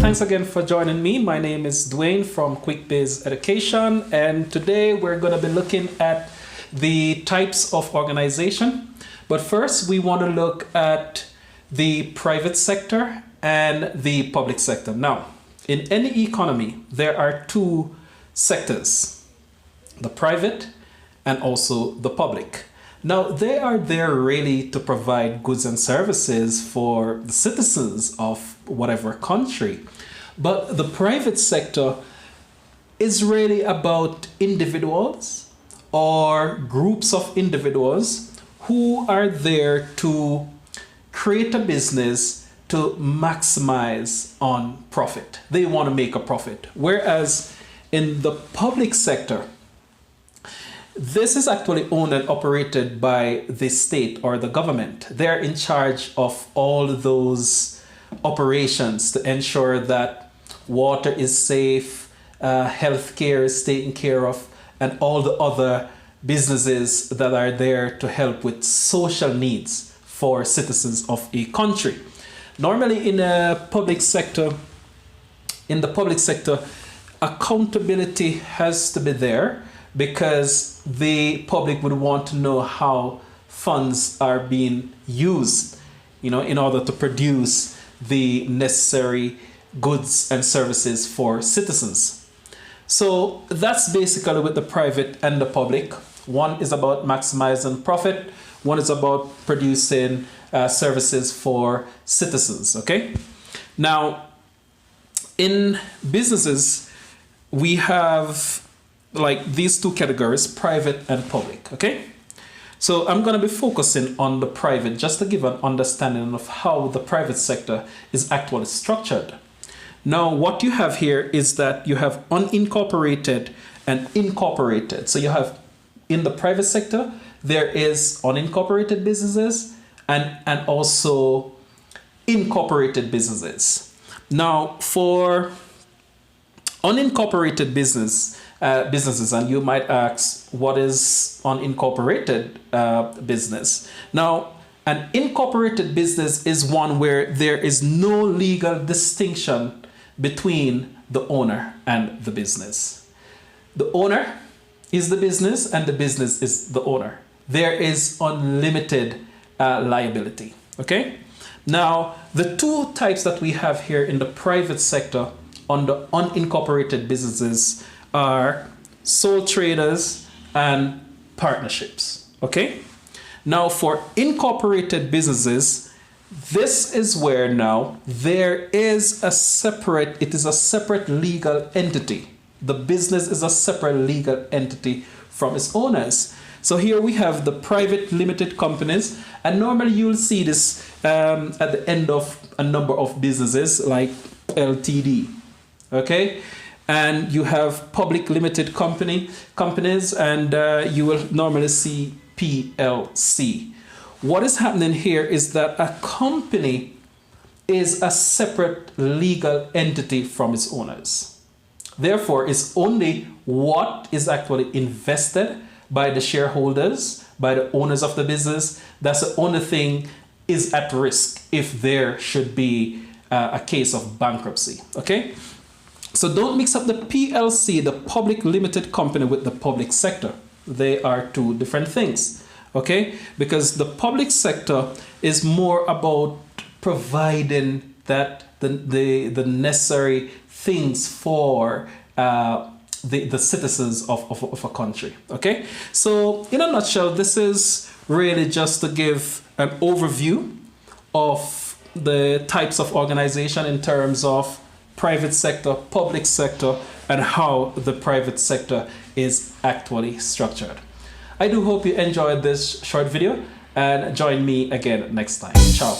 thanks again for joining me. My name is Dwayne from Quikbiz Education, and today we're going to be looking at the types of organization. But first, we want to look at the private sector and the public sector. Now, in any economy, there are two sectors, the private and also the public. Now, they are there really to provide goods and services for the citizens of whatever country. But the private sector is really about individuals or groups of individuals who are there to create a business to maximize on profit. They want to make a profit. Whereas in the public sector, this is actually owned and operated by the state or the government. They're in charge of all those operations to ensure that water is safe, healthcare is taken care of, and all the other businesses that are there to help with social needs for citizens of a country. Normally in the public sector, accountability has to be there, because the public would want to know how funds are being used, in order to produce the necessary goods and services for citizens. So that's basically with the private and the public. One is about maximizing profit. One is about producing services for citizens, okay? Now, in businesses, we have like these two categories, private and public, okay? So I'm going to be focusing on the private just to give an understanding of how the private sector is actually structured. Now, what you have here is that you have unincorporated and incorporated. So you have in the private sector, there is unincorporated businesses and also incorporated businesses. Now, for unincorporated businesses, and you might ask, what is unincorporated business? Now, an incorporated business is one where there is no legal distinction between the owner and the business. The owner is the business and the business is the owner. There is unlimited liability, okay? Now, the two types that we have here in the private sector on the unincorporated businesses are sole traders and partnerships, okay? Now, for incorporated businesses, this is where now there is a separate legal entity. The business is a separate legal entity from its owners. So here we have the private limited companies, and normally you'll see this at the end of a number of businesses like LTD, okay? And you have public limited companies, and you will normally see PLC. What is happening here is that a company is a separate legal entity from its owners. Therefore, it's only what is actually invested by the shareholders, by the owners of the business. That's the only thing is at risk if there should be a case of bankruptcy, okay? So don't mix up the PLC, the public limited company, with the public sector. They are two different things, okay? Because the public sector is more about providing that the necessary things for the citizens of a country, okay? So in a nutshell, this is really just to give an overview of the types of organization in terms of private sector, public sector, and how the private sector is actually structured. I do hope you enjoyed this short video, and join me again next time. Ciao.